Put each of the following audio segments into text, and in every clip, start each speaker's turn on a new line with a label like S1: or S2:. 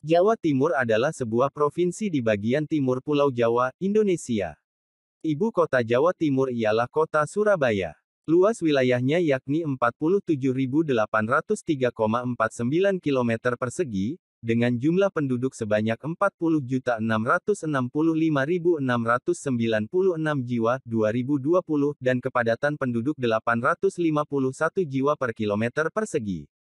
S1: Jawa Timur adalah sebuah provinsi di bagian timur Pulau Jawa, Indonesia. Ibu kota Jawa Timur ialah kota Surabaya. Luas wilayahnya yakni 47.803,49 km persegi, dengan jumlah penduduk sebanyak 40.665.696 jiwa 2020 dan kepadatan penduduk 851 jiwa per kilometer persegi.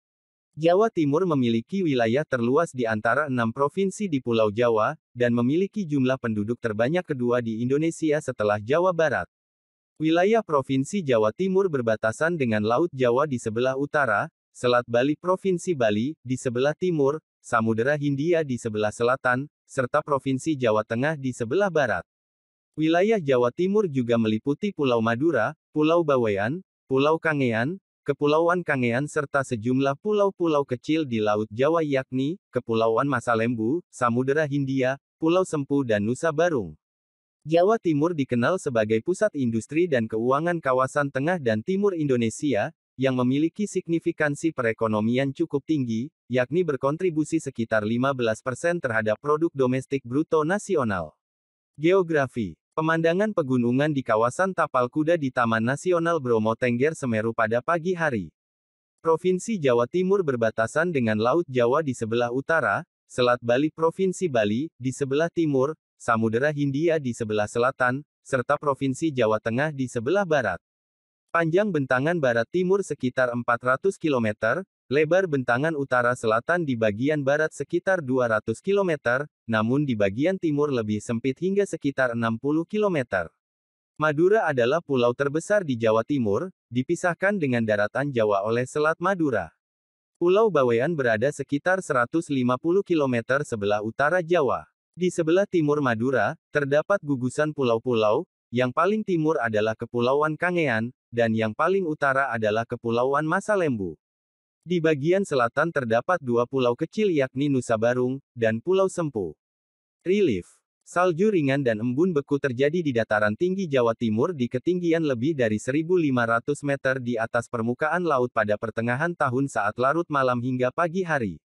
S1: Jawa Timur memiliki wilayah terluas di antara 6 provinsi di Pulau Jawa, dan memiliki jumlah penduduk terbanyak kedua di Indonesia setelah Jawa Barat. Wilayah Provinsi Jawa Timur berbatasan dengan Laut Jawa di sebelah utara, Selat Bali Provinsi Bali, di sebelah timur, Samudera Hindia di sebelah selatan, serta Provinsi Jawa Tengah di sebelah barat. Wilayah Jawa Timur juga meliputi Pulau Madura, Pulau Bawean, Pulau Kangean, Kepulauan Kangean serta sejumlah pulau-pulau kecil di Laut Jawa yakni, Kepulauan Masalembu, Samudera Hindia, Pulau Sempu dan Nusa Barung. Jawa Timur dikenal sebagai pusat industri dan keuangan kawasan tengah dan timur Indonesia, yang memiliki signifikansi perekonomian cukup tinggi, yakni berkontribusi sekitar 15% terhadap produk domestik bruto nasional. Geografi. Pemandangan pegunungan di kawasan Tapal Kuda di Taman Nasional Bromo Tengger Semeru pada pagi hari. Provinsi Jawa Timur berbatasan dengan Laut Jawa di sebelah utara, Selat Bali Provinsi Bali, di sebelah timur, Samudera Hindia di sebelah selatan, serta Provinsi Jawa Tengah di sebelah barat. Panjang bentangan barat timur sekitar 400 km, lebar bentangan utara-selatan di bagian barat sekitar 200 km, namun di bagian timur lebih sempit hingga sekitar 60 km. Madura adalah pulau terbesar di Jawa Timur, dipisahkan dengan daratan Jawa oleh Selat Madura. Pulau Bawean berada sekitar 150 km sebelah utara Jawa. Di sebelah timur Madura, terdapat gugusan pulau-pulau, yang paling timur adalah Kepulauan Kangean, dan yang paling utara adalah Kepulauan Masalembu. Di bagian selatan terdapat dua pulau kecil yakni Nusa Barung, dan Pulau Sempu. Relief. Salju ringan dan embun beku terjadi di dataran tinggi Jawa Timur di ketinggian lebih dari 1.500 meter di atas permukaan laut pada pertengahan tahun saat larut malam hingga pagi hari.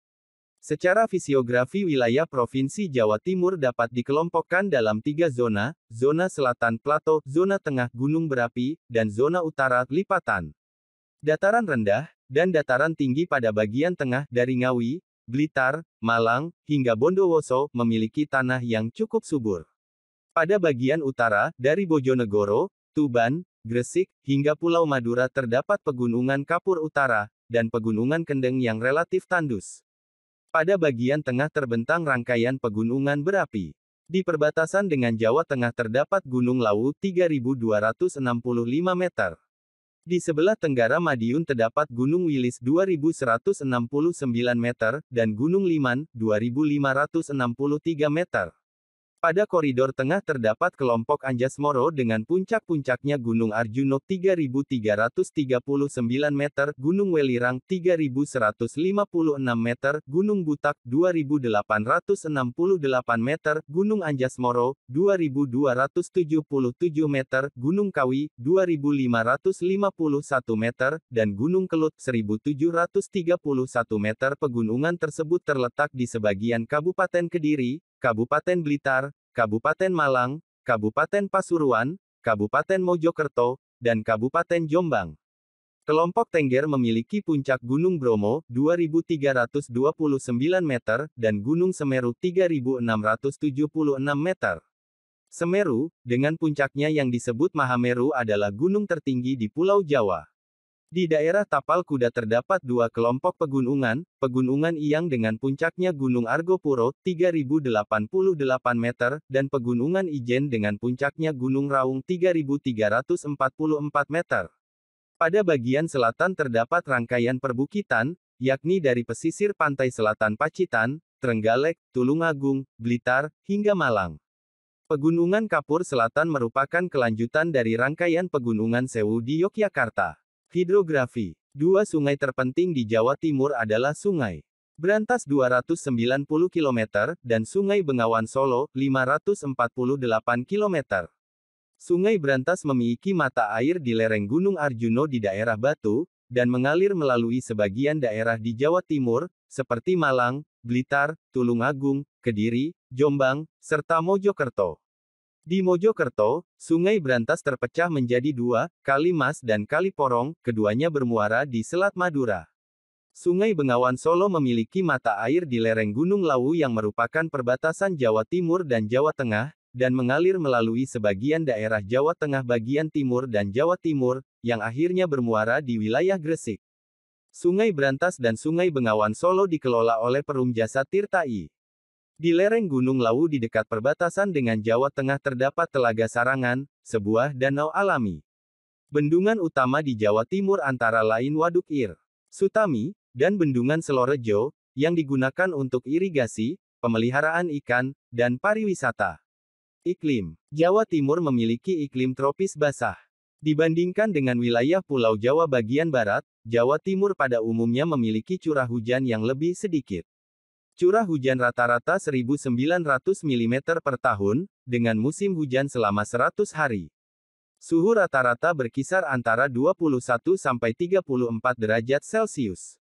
S1: Secara fisiografi wilayah Provinsi Jawa Timur dapat dikelompokkan dalam 3 zona, zona selatan plato, zona tengah gunung berapi, dan zona utara lipatan. Dataran rendah, dan dataran tinggi pada bagian tengah, dari Ngawi, Blitar, Malang, hingga Bondowoso, memiliki tanah yang cukup subur. Pada bagian utara, dari Bojonegoro, Tuban, Gresik, hingga Pulau Madura terdapat pegunungan Kapur Utara, dan pegunungan Kendeng yang relatif tandus. Pada bagian tengah terbentang rangkaian pegunungan berapi. Di perbatasan dengan Jawa Tengah terdapat Gunung Lawu 3265 meter. Di sebelah tenggara Madiun terdapat Gunung Wilis 2169 meter, dan Gunung Liman, 2563 meter. Pada koridor tengah terdapat kelompok Anjasmoro dengan puncak-puncaknya Gunung Arjuno 3339 meter, Gunung Welirang 3156 meter, Gunung Butak 2868 meter, Gunung Anjasmoro 2277 meter, Gunung Kawi 2551 meter, dan Gunung Kelut 1731 meter. Pegunungan tersebut terletak di sebagian Kabupaten Kediri, Kabupaten Blitar, Kabupaten Malang, Kabupaten Pasuruan, Kabupaten Mojokerto, dan Kabupaten Jombang. Kelompok Tengger memiliki puncak Gunung Bromo, 2329 meter, dan Gunung Semeru 3676 meter. Semeru, dengan puncaknya yang disebut Mahameru adalah gunung tertinggi di Pulau Jawa. Di daerah Tapal Kuda terdapat dua kelompok pegunungan, Pegunungan Iyang dengan puncaknya Gunung Argopuro, 3088 meter, dan Pegunungan Ijen dengan puncaknya Gunung Raung 3344 meter. Pada bagian selatan terdapat rangkaian perbukitan, yakni dari pesisir pantai selatan Pacitan, Trenggalek, Tulungagung, Blitar, hingga Malang. Pegunungan Kapur Selatan merupakan kelanjutan dari rangkaian Pegunungan Sewu di Yogyakarta. Hidrografi. Dua sungai terpenting di Jawa Timur adalah Sungai Brantas 290 km, dan Sungai Bengawan Solo, 548 km. Sungai Brantas memiliki mata air di lereng Gunung Arjuno di daerah Batu, dan mengalir melalui sebagian daerah di Jawa Timur, seperti Malang, Blitar, Tulungagung, Kediri, Jombang, serta Mojokerto. Di Mojokerto, Sungai Brantas terpecah menjadi dua, Kali Mas dan Kali Porong, keduanya bermuara di Selat Madura. Sungai Bengawan Solo memiliki mata air di lereng Gunung Lawu yang merupakan perbatasan Jawa Timur dan Jawa Tengah, dan mengalir melalui sebagian daerah Jawa Tengah bagian timur dan Jawa Timur, yang akhirnya bermuara di wilayah Gresik. Sungai Brantas dan Sungai Bengawan Solo dikelola oleh Perum Jasa Tirta I. Di lereng Gunung Lawu di dekat perbatasan dengan Jawa Tengah terdapat Telaga Sarangan, sebuah danau alami. Bendungan utama di Jawa Timur antara lain Waduk Ir, Sutami, dan Bendungan Selorejo, yang digunakan untuk irigasi, pemeliharaan ikan, dan pariwisata. Iklim. Jawa Timur memiliki iklim tropis basah. Dibandingkan dengan wilayah Pulau Jawa bagian barat, Jawa Timur pada umumnya memiliki curah hujan yang lebih sedikit. Curah hujan rata-rata 1.900 mm per tahun, dengan musim hujan selama 100 hari. Suhu rata-rata berkisar antara 21 sampai 34 derajat Celcius.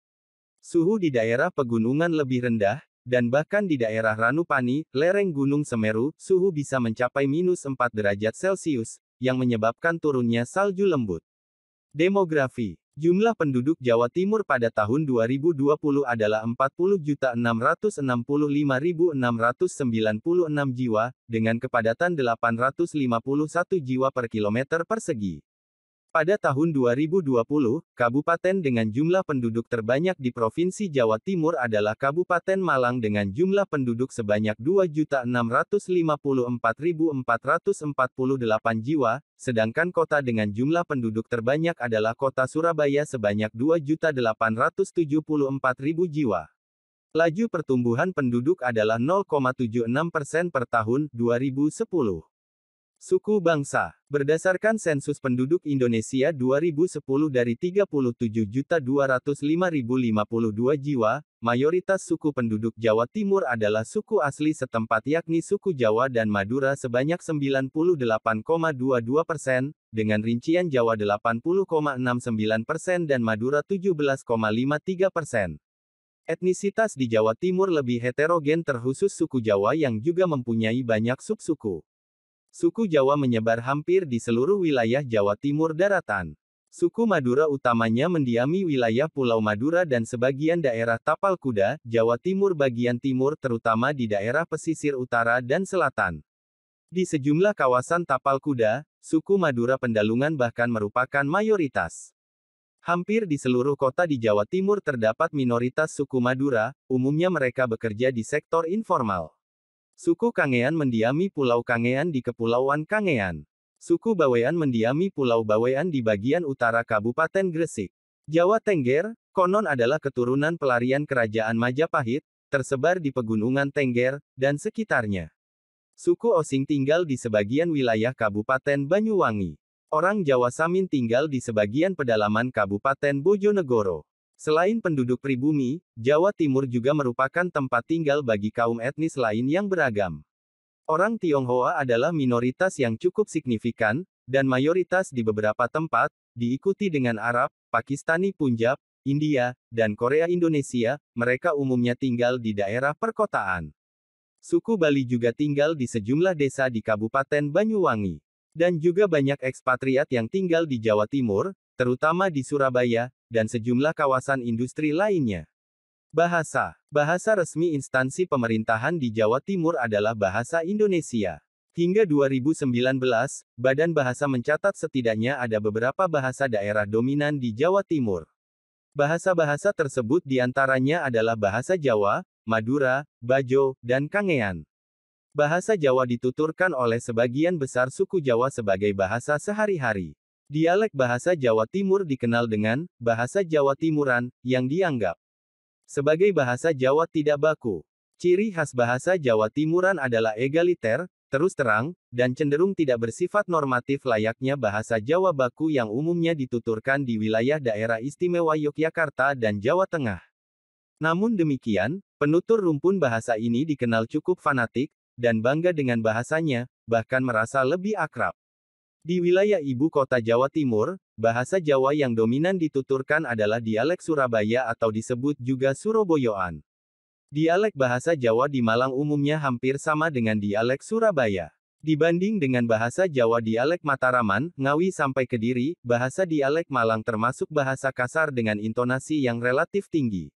S1: Suhu di daerah pegunungan lebih rendah, dan bahkan di daerah Ranupani, lereng Gunung Semeru, suhu bisa mencapai -4 derajat Celcius, yang menyebabkan turunnya salju lembut. Demografi. Jumlah penduduk Jawa Timur pada tahun 2020 adalah 40.665.696 jiwa, dengan kepadatan 851 jiwa per kilometer persegi. Pada tahun 2020, kabupaten dengan jumlah penduduk terbanyak di Provinsi Jawa Timur adalah Kabupaten Malang dengan jumlah penduduk sebanyak 2.654.448 jiwa, sedangkan kota dengan jumlah penduduk terbanyak adalah Kota Surabaya sebanyak 2.874.000 jiwa. Laju pertumbuhan penduduk adalah 0,76% per tahun, 2010. Suku bangsa. Berdasarkan sensus penduduk Indonesia 2010 dari 37.205.052 jiwa, mayoritas suku penduduk Jawa Timur adalah suku asli setempat yakni suku Jawa dan Madura sebanyak 98,22%, dengan rincian Jawa 80,69% dan Madura 17,53%. Etnisitas di Jawa Timur lebih heterogen terkhusus suku Jawa yang juga mempunyai banyak subsuku. Suku Jawa menyebar hampir di seluruh wilayah Jawa Timur daratan. Suku Madura utamanya mendiami wilayah Pulau Madura dan sebagian daerah Tapal Kuda, Jawa Timur bagian timur terutama di daerah pesisir utara dan selatan. Di sejumlah kawasan Tapal Kuda, suku Madura Pendalungan bahkan merupakan mayoritas. Hampir di seluruh kota di Jawa Timur terdapat minoritas suku Madura, umumnya mereka bekerja di sektor informal. Suku Kangean mendiami Pulau Kangean di Kepulauan Kangean. Suku Bawean mendiami Pulau Bawean di bagian utara Kabupaten Gresik. Jawa Tengger, konon adalah keturunan pelarian Kerajaan Majapahit, tersebar di Pegunungan Tengger, dan sekitarnya. Suku Osing tinggal di sebagian wilayah Kabupaten Banyuwangi. Orang Jawa Samin tinggal di sebagian pedalaman Kabupaten Bojonegoro. Selain penduduk pribumi, Jawa Timur juga merupakan tempat tinggal bagi kaum etnis lain yang beragam. Orang Tionghoa adalah minoritas yang cukup signifikan, dan mayoritas di beberapa tempat, diikuti dengan Arab, Pakistani Punjab, India, dan Korea Indonesia, mereka umumnya tinggal di daerah perkotaan. Suku Bali juga tinggal di sejumlah desa di Kabupaten Banyuwangi. Dan juga banyak ekspatriat yang tinggal di Jawa Timur, terutama di Surabaya, dan sejumlah kawasan industri lainnya. Bahasa. Bahasa resmi instansi pemerintahan di Jawa Timur adalah Bahasa Indonesia. Hingga 2019, Badan Bahasa mencatat setidaknya ada beberapa bahasa daerah dominan di Jawa Timur. Bahasa-bahasa tersebut diantaranya adalah Bahasa Jawa, Madura, Bajo, dan Kangean. Bahasa Jawa dituturkan oleh sebagian besar suku Jawa sebagai bahasa sehari-hari. Dialek bahasa Jawa Timur dikenal dengan bahasa Jawa Timuran, yang dianggap sebagai bahasa Jawa tidak baku. Ciri khas bahasa Jawa Timuran adalah egaliter, terus terang, dan cenderung tidak bersifat normatif layaknya bahasa Jawa baku yang umumnya dituturkan di wilayah daerah istimewa Yogyakarta dan Jawa Tengah. Namun demikian, penutur rumpun bahasa ini dikenal cukup fanatik, dan bangga dengan bahasanya, bahkan merasa lebih akrab. Di wilayah ibu kota Jawa Timur, bahasa Jawa yang dominan dituturkan adalah dialek Surabaya atau disebut juga Suroboyoan. Dialek bahasa Jawa di Malang umumnya hampir sama dengan dialek Surabaya. Dibanding dengan bahasa Jawa dialek Mataraman, Ngawi sampai Kediri, bahasa dialek Malang termasuk bahasa kasar dengan intonasi yang relatif tinggi.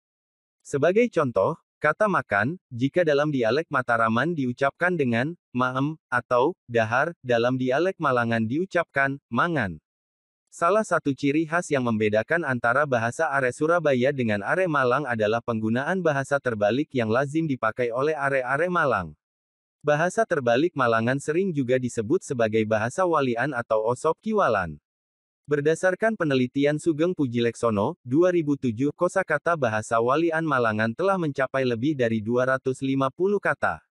S1: Sebagai contoh, kata makan, jika dalam dialek Mataraman diucapkan dengan maem atau dahar, dalam dialek Malangan diucapkan mangan. Salah satu ciri khas yang membedakan antara bahasa are Surabaya dengan are Malang adalah penggunaan bahasa terbalik yang lazim dipakai oleh are-are Malang. Bahasa terbalik Malangan sering juga disebut sebagai bahasa walian atau osop kiwalan. Berdasarkan penelitian Sugeng Pujileksono, 2007, kosakata bahasa walian Malangan telah mencapai lebih dari 250 kata.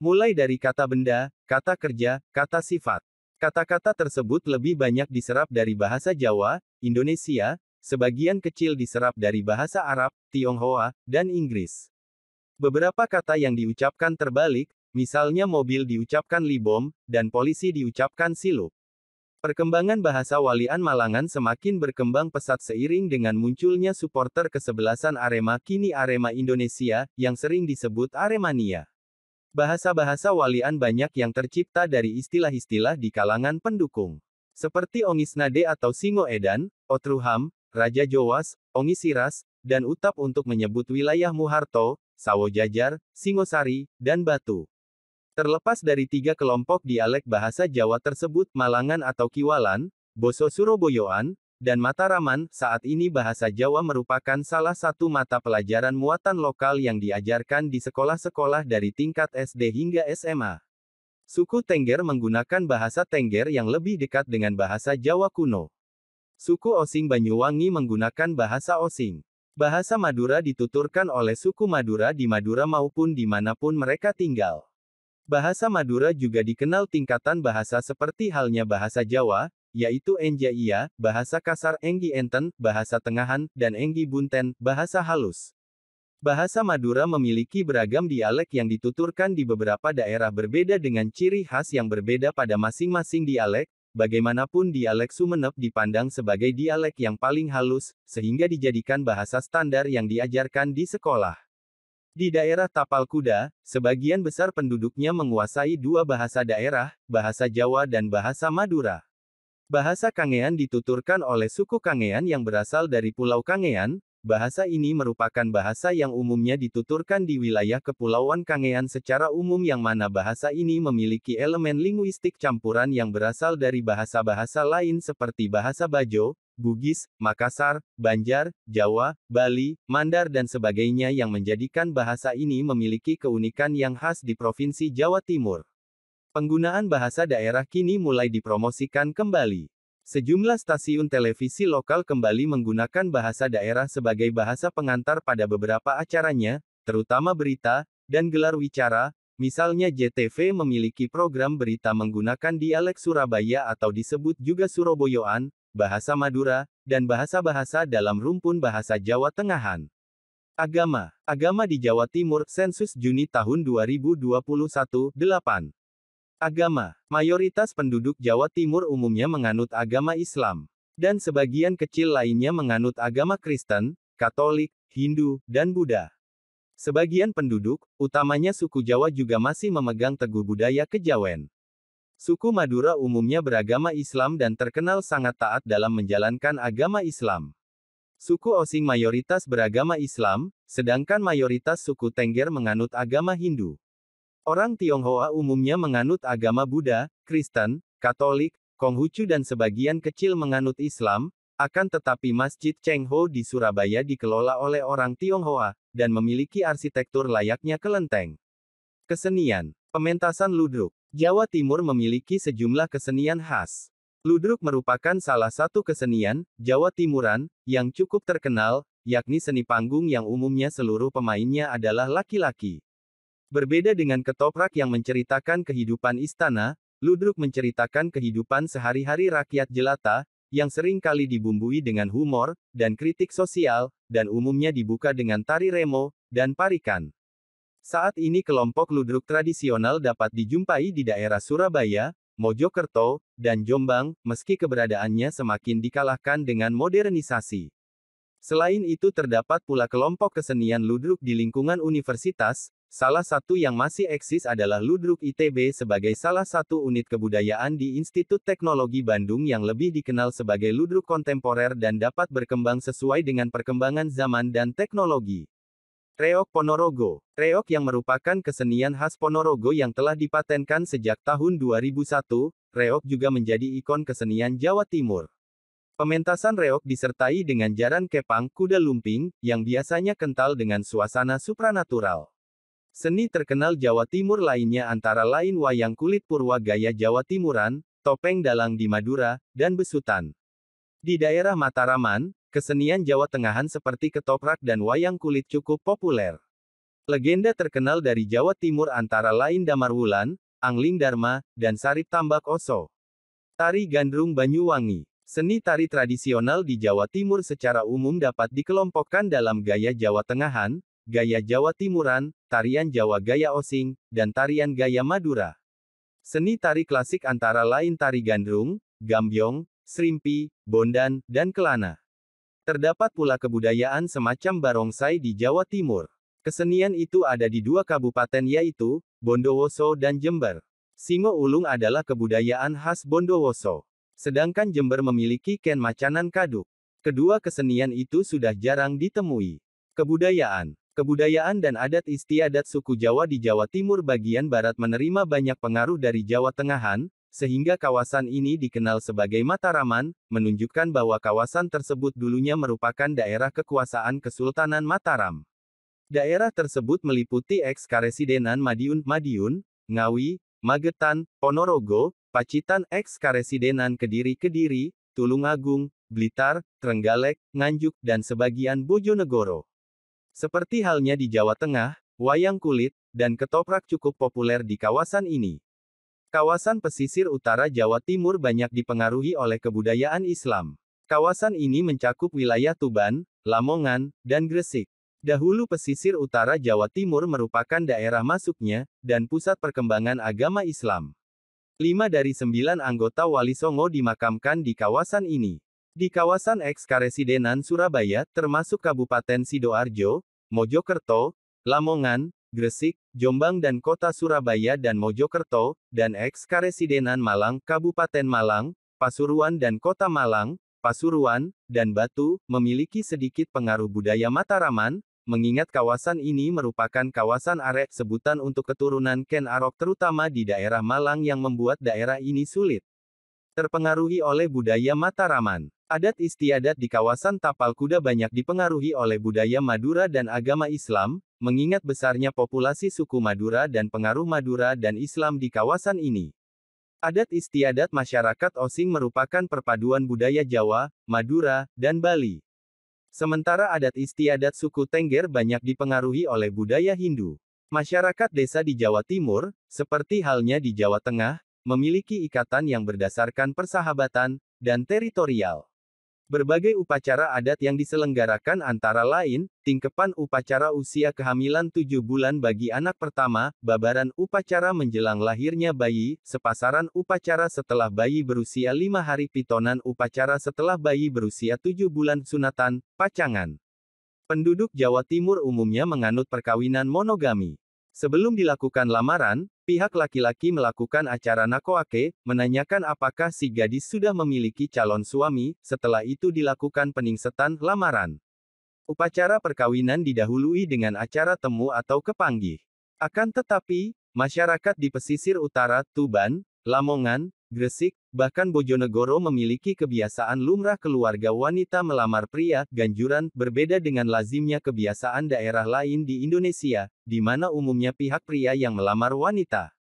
S1: Mulai dari kata benda, kata kerja, kata sifat. Kata-kata tersebut lebih banyak diserap dari bahasa Jawa, Indonesia, sebagian kecil diserap dari bahasa Arab, Tionghoa, dan Inggris. Beberapa kata yang diucapkan terbalik, misalnya mobil diucapkan libom, dan polisi diucapkan silup. Perkembangan bahasa walian Malangan semakin berkembang pesat seiring dengan munculnya supporter kesebelasan Arema kini Arema Indonesia, yang sering disebut Aremania. Bahasa-bahasa walian banyak yang tercipta dari istilah-istilah di kalangan pendukung. Seperti Ongisnade atau Singo Edan, Otruham, Raja Jowas, Ongisiras, dan Utap untuk menyebut wilayah Muharto, Sawo Jajar, Singosari, dan Batu. Terlepas dari tiga kelompok dialek bahasa Jawa tersebut, Malangan atau Kiwalan, Boso Suroboyoan, dan Mataraman, saat ini bahasa Jawa merupakan salah satu mata pelajaran muatan lokal yang diajarkan di sekolah-sekolah dari tingkat SD hingga SMA. Suku Tengger menggunakan bahasa Tengger yang lebih dekat dengan bahasa Jawa kuno. Suku Osing Banyuwangi menggunakan bahasa Osing. Bahasa Madura dituturkan oleh suku Madura di Madura maupun dimanapun mereka tinggal. Bahasa Madura juga dikenal tingkatan bahasa seperti halnya bahasa Jawa, yaitu Enjaia, bahasa kasar Enggi Enten, bahasa tengahan, dan Enggi Bunten, bahasa halus. Bahasa Madura memiliki beragam dialek yang dituturkan di beberapa daerah berbeda dengan ciri khas yang berbeda pada masing-masing dialek, bagaimanapun dialek Sumenep dipandang sebagai dialek yang paling halus, sehingga dijadikan bahasa standar yang diajarkan di sekolah. Di daerah Tapal Kuda, sebagian besar penduduknya menguasai dua bahasa daerah, bahasa Jawa dan bahasa Madura. Bahasa Kangean dituturkan oleh suku Kangean yang berasal dari Pulau Kangean. Bahasa ini merupakan bahasa yang umumnya dituturkan di wilayah Kepulauan Kangean secara umum yang mana bahasa ini memiliki elemen linguistik campuran yang berasal dari bahasa-bahasa lain seperti bahasa Bajo, Bugis, Makassar, Banjar, Jawa, Bali, Mandar dan sebagainya yang menjadikan bahasa ini memiliki keunikan yang khas di Provinsi Jawa Timur. Penggunaan bahasa daerah kini mulai dipromosikan kembali. Sejumlah stasiun televisi lokal kembali menggunakan bahasa daerah sebagai bahasa pengantar pada beberapa acaranya, terutama berita, dan gelar wicara. Misalnya JTV memiliki program berita menggunakan dialek Surabaya atau disebut juga Suroboyoan, bahasa Madura, dan bahasa-bahasa dalam rumpun bahasa Jawa Tengahan. Agama di Jawa Timur, sensus Juni tahun 2021, 8. Agama. Mayoritas penduduk Jawa Timur umumnya menganut agama Islam. Dan sebagian kecil lainnya menganut agama Kristen, Katolik, Hindu, dan Buddha. Sebagian penduduk, utamanya suku Jawa juga masih memegang teguh budaya kejawen. Suku Madura umumnya beragama Islam dan terkenal sangat taat dalam menjalankan agama Islam. Suku Osing mayoritas beragama Islam, sedangkan mayoritas suku Tengger menganut agama Hindu. Orang Tionghoa umumnya menganut agama Buddha, Kristen, Katolik, Konghucu dan sebagian kecil menganut Islam, akan tetapi Masjid Cheng Ho di Surabaya dikelola oleh orang Tionghoa, dan memiliki arsitektur layaknya kelenteng. Kesenian. Pementasan ludruk. Jawa Timur memiliki sejumlah kesenian khas. Ludruk merupakan salah satu kesenian Jawa Timuran yang cukup terkenal, yakni seni panggung yang umumnya seluruh pemainnya adalah laki-laki. Berbeda dengan ketoprak yang menceritakan kehidupan istana, ludruk menceritakan kehidupan sehari-hari rakyat jelata, yang sering kali dibumbui dengan humor, dan kritik sosial, dan umumnya dibuka dengan tari remo, dan parikan. Saat ini kelompok ludruk tradisional dapat dijumpai di daerah Surabaya, Mojokerto, dan Jombang, meski keberadaannya semakin dikalahkan dengan modernisasi. Selain itu terdapat pula kelompok kesenian ludruk di lingkungan universitas, salah satu yang masih eksis adalah Ludruk ITB sebagai salah satu unit kebudayaan di Institut Teknologi Bandung yang lebih dikenal sebagai ludruk kontemporer dan dapat berkembang sesuai dengan perkembangan zaman dan teknologi. Reok Ponorogo. Reok yang merupakan kesenian khas Ponorogo yang telah dipatenkan sejak tahun 2001, reok juga menjadi ikon kesenian Jawa Timur. Pementasan reok disertai dengan jaran kepang kuda lumping, yang biasanya kental dengan suasana supranatural. Seni terkenal Jawa Timur lainnya antara lain wayang kulit purwa gaya Jawa Timuran, topeng dalang di Madura, dan besutan. Di daerah Mataraman, kesenian Jawa Tengahan seperti ketoprak dan wayang kulit cukup populer. Legenda terkenal dari Jawa Timur antara lain Damarwulan, Angling Dharma, dan Sarip Tambak Oso. Tari Gandrung Banyuwangi. Seni tari tradisional di Jawa Timur secara umum dapat dikelompokkan dalam gaya Jawa Tengahan, gaya Jawa Timuran, tarian Jawa gaya Osing, dan tarian gaya Madura. Seni tari klasik antara lain tari gandrung, gambyong, srimpi, bondan, dan kelana. Terdapat pula kebudayaan semacam barongsai di Jawa Timur. Kesenian itu ada di dua kabupaten yaitu, Bondowoso dan Jember. Singo Ulung adalah kebudayaan khas Bondowoso. Sedangkan Jember memiliki ken macanan kaduk. Kedua kesenian itu sudah jarang ditemui. Kebudayaan. Kebudayaan dan adat istiadat suku Jawa di Jawa Timur bagian barat menerima banyak pengaruh dari Jawa Tengahan, sehingga kawasan ini dikenal sebagai Mataraman, menunjukkan bahwa kawasan tersebut dulunya merupakan daerah kekuasaan Kesultanan Mataram. Daerah tersebut meliputi eks-Karesidenan Madiun, Ngawi, Magetan, Ponorogo, Pacitan eks-Karesidenan Kediri, Tulungagung, Blitar, Trenggalek, Nganjuk, dan sebagian Bojonegoro. Seperti halnya di Jawa Tengah, wayang kulit, dan ketoprak cukup populer di kawasan ini. Kawasan pesisir utara Jawa Timur banyak dipengaruhi oleh kebudayaan Islam. Kawasan ini mencakup wilayah Tuban, Lamongan, dan Gresik. Dahulu pesisir utara Jawa Timur merupakan daerah masuknya, dan pusat perkembangan agama Islam. 5 dari 9 anggota Wali Songo dimakamkan di kawasan ini. Di kawasan eks-Karesidenan Surabaya, termasuk Kabupaten Sidoarjo, Mojokerto, Lamongan, Gresik, Jombang dan Kota Surabaya dan Mojokerto, dan eks-Karesidenan Malang, Kabupaten Malang, Pasuruan dan Kota Malang, Pasuruan, dan Batu, memiliki sedikit pengaruh budaya Mataraman, mengingat kawasan ini merupakan kawasan arek sebutan untuk keturunan Ken Arok terutama di daerah Malang yang membuat daerah ini sulit terpengaruhi oleh budaya Mataraman. Adat istiadat di kawasan Tapal Kuda banyak dipengaruhi oleh budaya Madura dan agama Islam, mengingat besarnya populasi suku Madura dan pengaruh Madura dan Islam di kawasan ini. Adat istiadat masyarakat Osing merupakan perpaduan budaya Jawa, Madura, dan Bali. Sementara adat istiadat suku Tengger banyak dipengaruhi oleh budaya Hindu. Masyarakat desa di Jawa Timur, seperti halnya di Jawa Tengah, memiliki ikatan yang berdasarkan persahabatan dan teritorial. Berbagai upacara adat yang diselenggarakan antara lain, tingkepan upacara usia kehamilan 7 bulan bagi anak pertama, babaran upacara menjelang lahirnya bayi, sepasaran upacara setelah bayi berusia 5 hari, pitonan upacara setelah bayi berusia 7 bulan, sunatan, pacangan. Penduduk Jawa Timur umumnya menganut perkawinan monogami. Sebelum dilakukan lamaran, pihak laki-laki melakukan acara nakoake, menanyakan apakah si gadis sudah memiliki calon suami, setelah itu dilakukan peningsetan lamaran. Upacara perkawinan didahului dengan acara temu atau kepanggih. Akan tetapi, masyarakat di pesisir utara, Tuban, Lamongan, Gresik, bahkan Bojonegoro memiliki kebiasaan lumrah keluarga wanita melamar pria, ganjuran, berbeda dengan lazimnya kebiasaan daerah lain di Indonesia, di mana umumnya pihak pria yang melamar wanita.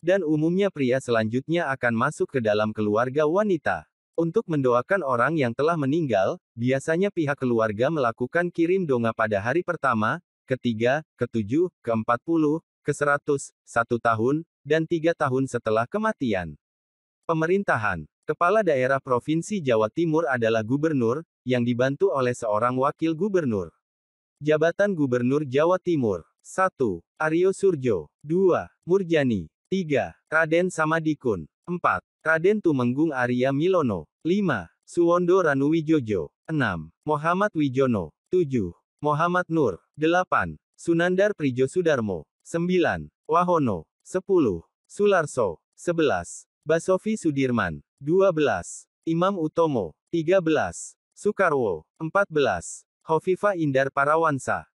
S1: Dan umumnya pria selanjutnya akan masuk ke dalam keluarga wanita. Untuk mendoakan orang yang telah meninggal, biasanya pihak keluarga melakukan kirim donga pada hari pertama, ketiga, ketujuh, ke-40, ke-100, 1 tahun, dan 3 tahun setelah kematian. Pemerintahan. Kepala daerah Provinsi Jawa Timur adalah gubernur, yang dibantu oleh seorang wakil gubernur. Jabatan Gubernur Jawa Timur. 1. Aryo Surjo. 2. Murjani. 3. Raden Samadikun. 4. Raden Tumenggung Arya Milono. 5. Suwondo Ranuwijojo. 6. Muhammad Wijono. 7. Muhammad Nur. 8. Sunandar Prijosudarmo. 9. Wahono. 10. Sularso. 11. Basofi Sudirman. 12. Imam Utomo. 13. Soekarwo. 14. Hovifah Indar Parawansa.